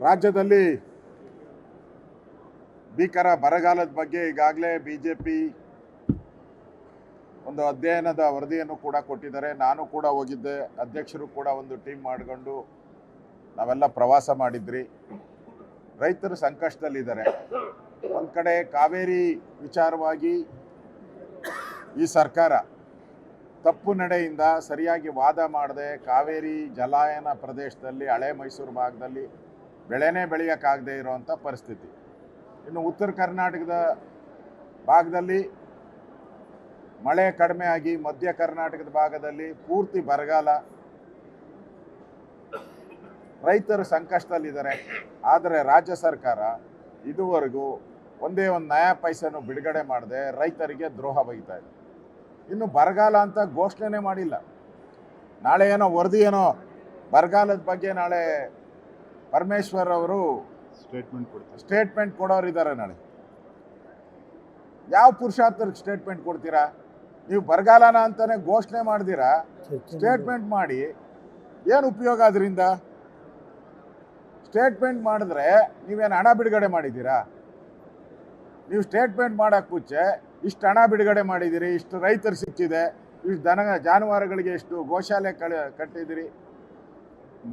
ರಾಜ್ಯದಲ್ಲಿ ಭೀಕರ ಬರಗಾಲದ ಬಗ್ಗೆ ಈಗಾಗಲೇ ಬಿಜೆಪಿ ಒಂದು ಅಧ್ಯಯನದ ವರದಿಯನ್ನು ಕೂಡ ಕೊಟ್ಟಿದ್ದಾರೆ. ನಾನು ಕೂಡ ಹೋಗಿದ್ದೆ, ಅಧ್ಯಕ್ಷರು ಕೂಡ ಒಂದು ಟೀಮ್ ಮಾಡಿಕೊಂಡು ನಾವೆಲ್ಲ ಪ್ರವಾಸ ಮಾಡಿದ್ರಿ. ರೈತರು ಸಂಕಷ್ಟದಲ್ಲಿದ್ದಾರೆ. ಒಂದು ಕಡೆ ಕಾವೇರಿ ವಿಚಾರವಾಗಿ ಈ ಸರ್ಕಾರ ತಪ್ಪು ನಡೆಯಿಂದ ಸರಿಯಾಗಿ ವಾದ ಮಾಡದೆ ಕಾವೇರಿ ಜಲಾಯನ ಪ್ರದೇಶದಲ್ಲಿ ಹಳೆ ಮೈಸೂರು ಭಾಗದಲ್ಲಿ ಬೆಳೆನೇ ಬೆಳೆಯೋಕ್ಕಾಗದೇ ಇರೋವಂಥ ಪರಿಸ್ಥಿತಿ. ಇನ್ನು ಉತ್ತರ ಕರ್ನಾಟಕದ ಭಾಗದಲ್ಲಿ ಮಳೆ ಕಡಿಮೆ ಆಗಿ ಮಧ್ಯ ಕರ್ನಾಟಕದ ಭಾಗದಲ್ಲಿ ಪೂರ್ತಿ ಬರಗಾಲ. ರೈತರು ಸಂಕಷ್ಟದಲ್ಲಿದ್ದಾರೆ. ಆದರೆ ರಾಜ್ಯ ಸರ್ಕಾರ ಇದುವರೆಗೂ ಒಂದೇ ಒಂದು ನಯಾ ಪೈಸೆನೂ ಬಿಡುಗಡೆ ಮಾಡದೆ ರೈತರಿಗೆ ದ್ರೋಹ ಬೈತಾ ಇದೆ. ಇನ್ನು ಬರಗಾಲ ಅಂತ ಘೋಷಣೆ ಮಾಡಿಲ್ಲ. ನಾಳೆ ಏನೋ ವರದಿ ಏನೋ ಬರಗಾಲದ ಬಗ್ಗೆ ನಾಳೆ ಪರಮೇಶ್ವರ್ ಅವರು ಸ್ಟೇಟ್ಮೆಂಟ್ ಕೊಡೋರಿದ್ದಾರೆ. ನಾಳೆ ಯಾವ ಪುರುಷಾರ್ಥಕ್ಕೆ ಸ್ಟೇಟ್ಮೆಂಟ್ ಕೊಡ್ತೀರಾ? ನೀವು ಬರಗಾಲನ ಅಂತಾನೆ ಘೋಷಣೆ ಮಾಡ್ದಿರಾ ಸ್ಟೇಟ್ಮೆಂಟ್ ಮಾಡಿ ಏನು ಉಪಯೋಗ? ಅದರಿಂದ ಸ್ಟೇಟ್ಮೆಂಟ್ ಮಾಡಿದ್ರೆ ನೀವೇನು ಹಣ ಬಿಡುಗಡೆ ಮಾಡಿದ್ದೀರಾ? ನೀವು ಸ್ಟೇಟ್ಮೆಂಟ್ ಮಾಡೋಕ್ಕೆ ಮುಂಚೆ ಇಷ್ಟು ಹಣ ಬಿಡುಗಡೆ ಮಾಡಿದ್ದೀರಿ, ಇಷ್ಟು ರೈತರು ಸಿಕ್ಕಿದೆ, ಇಷ್ಟು ಜಾನುವಾರುಗಳಿಗೆ ಎಷ್ಟು ಗೋಶಾಲೆ ಕಟ್ಟಿದ್ದೀರಿ,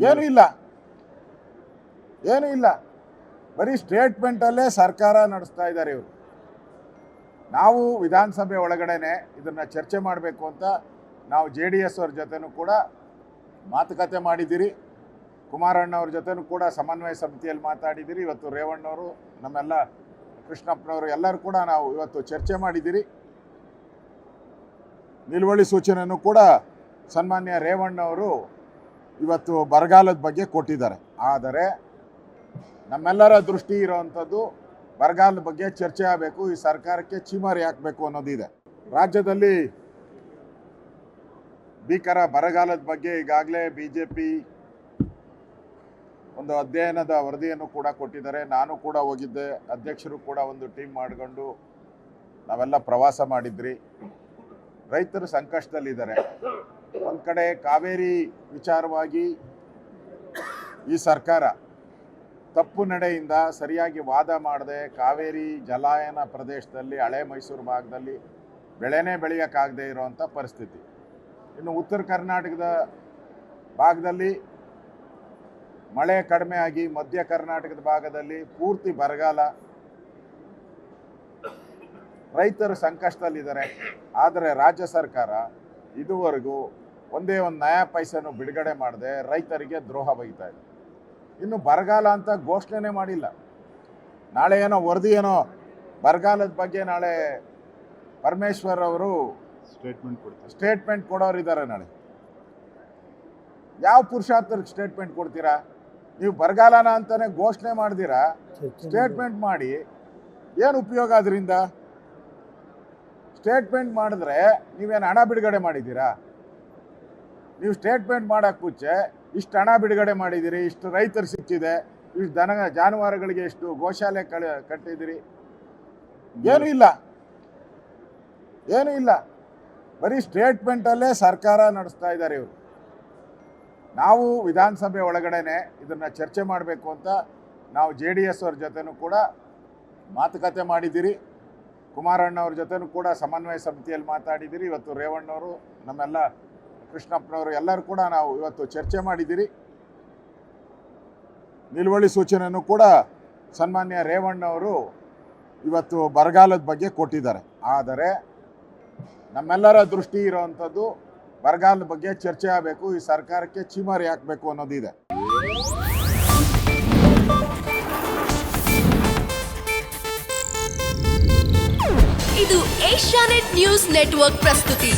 ಏನೂ ಇಲ್ಲ. ಬರೀ ಸ್ಟೇಟ್ಮೆಂಟಲ್ಲೇ ಸರ್ಕಾರ ನಡೆಸ್ತಾ ಇದ್ದಾರೆ ಇವರು. ನಾವು ವಿಧಾನಸಭೆ ಒಳಗಡೆನೆ ಇದನ್ನು ಚರ್ಚೆ ಮಾಡಬೇಕು ಅಂತ ನಾವು JDS ಅವ್ರ ಜೊತೆನೂ ಕೂಡ ಮಾತುಕತೆ ಮಾಡಿದ್ದೀರಿ. ಕುಮಾರಣ್ಣವ್ರ ಜೊತೆನೂ ಕೂಡ ಸಮನ್ವಯ ಸಮಿತಿಯಲ್ಲಿ ಮಾತಾಡಿದ್ದೀರಿ. ಇವತ್ತು ರೇವಣ್ಣವರು, ನಮ್ಮೆಲ್ಲ ಕೃಷ್ಣಪ್ಪನವರು ಎಲ್ಲರೂ ಕೂಡ ನಾವು ಇವತ್ತು ಚರ್ಚೆ ಮಾಡಿದ್ದೀರಿ. ನಿಲುವಳಿ ಸೂಚನೆಯನ್ನು ಕೂಡ ಸನ್ಮಾನ್ಯ ರೇವಣ್ಣವರು ಇವತ್ತು ಬರಗಾಲದ ಬಗ್ಗೆ ಕೊಟ್ಟಿದ್ದಾರೆ. ಆದರೆ ನಮ್ಮೆಲ್ಲರ ದೃಷ್ಟಿ ಇರೋವಂಥದ್ದು ಬರಗಾಲದ ಬಗ್ಗೆ ಚರ್ಚೆ ಆಗಬೇಕು, ಈ ಸರ್ಕಾರಕ್ಕೆ ಛೀಮಾರಿ ಹಾಕಬೇಕು ಅನ್ನೋದಿದೆ. ರಾಜ್ಯದಲ್ಲಿ ಭೀಕರ ಬರಗಾಲದ ಬಗ್ಗೆ ಈಗಾಗಲೇ ಬಿಜೆಪಿ ಒಂದು ಅಧ್ಯಯನದ ವರದಿಯನ್ನು ಕೂಡ ಕೊಟ್ಟಿದ್ದಾರೆ. ನಾನು ಕೂಡ ಹೋಗಿದ್ದೆ, ಅಧ್ಯಕ್ಷರು ಕೂಡ ಒಂದು ಟೀಮ್ ಮಾಡಿಕೊಂಡು ನಾವೆಲ್ಲ ಪ್ರವಾಸ ಮಾಡಿದ್ರಿ. ರೈತರು ಸಂಕಷ್ಟದಲ್ಲಿದ್ದಾರೆ. ಒಂದು ಕಡೆ ಕಾವೇರಿ ವಿಚಾರವಾಗಿ ಈ ಸರ್ಕಾರ ತಪ್ಪು ನಡೆಯಿಂದ ಸರಿಯಾಗಿ ವಾದ ಮಾಡದೆ ಕಾವೇರಿ ಜಲಾಯನ ಪ್ರದೇಶದಲ್ಲಿ ಹಳೆ ಮೈಸೂರು ಭಾಗದಲ್ಲಿ ಬೆಳೆನೇ ಬೆಳೆಯೋಕ್ಕಾಗದೇ ಇರೋವಂಥ ಪರಿಸ್ಥಿತಿ. ಇನ್ನು ಉತ್ತರ ಕರ್ನಾಟಕದ ಭಾಗದಲ್ಲಿ ಮಳೆ ಕಡಿಮೆ ಆಗಿ ಮಧ್ಯ ಕರ್ನಾಟಕದ ಭಾಗದಲ್ಲಿ ಪೂರ್ತಿ ಬರಗಾಲ. ರೈತರು ಸಂಕಷ್ಟದಲ್ಲಿದ್ದಾರೆ. ಆದರೆ ರಾಜ್ಯ ಸರ್ಕಾರ ಇದುವರೆಗೂ ಒಂದೇ ಒಂದು ನಯಾ ಪೈಸೆನೂ ಬಿಡುಗಡೆ ಮಾಡದೆ ರೈತರಿಗೆ ದ್ರೋಹ ಬೈತಾ ಇದೆ. ಇನ್ನು ಬರಗಾಲ ಅಂತ ಘೋಷಣೆ ಮಾಡಿಲ್ಲ. ನಾಳೆ ಏನೋ ವರದಿ ಏನೋ ಬರಗಾಲದ ಬಗ್ಗೆ ನಾಳೆ ಪರಮೇಶ್ವರ್ ಅವರು ಸ್ಟೇಟ್ಮೆಂಟ್ ಕೊಡೋರಿದ್ದಾರೆ. ನಾಳೆ ಯಾವ ಪುರುಷಾರ್ಥಕ್ಕೆ ಸ್ಟೇಟ್ಮೆಂಟ್ ಕೊಡ್ತೀರಾ? ನೀವು ಬರಗಾಲನ ಅಂತಾನೆ ಘೋಷಣೆ ಮಾಡ್ದಿರಾ ಸ್ಟೇಟ್ಮೆಂಟ್ ಮಾಡಿ ಏನು ಉಪಯೋಗ? ಅದರಿಂದ ಸ್ಟೇಟ್ಮೆಂಟ್ ಮಾಡಿದ್ರೆ ನೀವೇನು ಹಣ ಬಿಡುಗಡೆ ಮಾಡಿದ್ದೀರಾ? ನೀವು ಸ್ಟೇಟ್ಮೆಂಟ್ ಮಾಡೋಕ್ಕೆ ಮುಂಚೆ ಇಷ್ಟು ಹಣ ಬಿಡುಗಡೆ ಮಾಡಿದ್ದೀರಿ, ಇಷ್ಟು ರೈತರು ಸಿಕ್ಕಿದೆ, ಇಷ್ಟು ಜಾನುವಾರುಗಳಿಗೆ ಎಷ್ಟು ಗೋಶಾಲೆ ಕಟ್ಟಿದ್ದೀರಿ, ಏನೂ ಇಲ್ಲ. ಬರೀ ಸ್ಟೇಟ್ಮೆಂಟಲ್ಲೇ ಸರ್ಕಾರ ನಡೆಸ್ತಾ ಇದ್ದಾರೆ ಇವರು. ನಾವು ವಿಧಾನಸಭೆ ಒಳಗಡೆನೆ ಇದನ್ನು ಚರ್ಚೆ ಮಾಡಬೇಕು ಅಂತ ನಾವು JDS ಅವ್ರ ಜೊತೆನೂ ಕೂಡ ಮಾತುಕತೆ ಮಾಡಿದ್ದೀರಿ. ಕುಮಾರಣ್ಣವ್ರ ಜೊತೆನೂ ಕೂಡ ಸಮನ್ವಯ ಸಮಿತಿಯಲ್ಲಿ ಮಾತಾಡಿದ್ದೀರಿ. ಇವತ್ತು ರೇವಣ್ಣವರು, ನಮ್ಮೆಲ್ಲ ಕೃಷ್ಣಪ್ಪನವರು ಎಲ್ಲರೂ ಕೂಡ ನಾವು ಇವತ್ತು ಚರ್ಚೆ ಮಾಡಿದ್ದೀರಿ. ನಿಲುವಳಿ ಸೂಚನೆಯನ್ನು ಕೂಡ ಸನ್ಮಾನ್ಯ ರೇವಣ್ಣವರು ಇವತ್ತು ಬರಗಾಲದ ಬಗ್ಗೆ ಕೊಟ್ಟಿದ್ದಾರೆ. ಆದರೆ ನಮ್ಮೆಲ್ಲರ ದೃಷ್ಟಿ ಇರೋವಂಥದ್ದು ಬರಗಾಲದ ಬಗ್ಗೆ ಚರ್ಚೆ ಆಗಬೇಕು, ಈ ಸರ್ಕಾರಕ್ಕೆ ಛೀಮಾರಿ ಹಾಕಬೇಕು ಅನ್ನೋದಿದೆ. ಇದು ಏಷ್ಯಾನೆಟ್ ನ್ಯೂಸ್ ನೆಟ್ವರ್ಕ್ ಪ್ರಸ್ತುತಿ.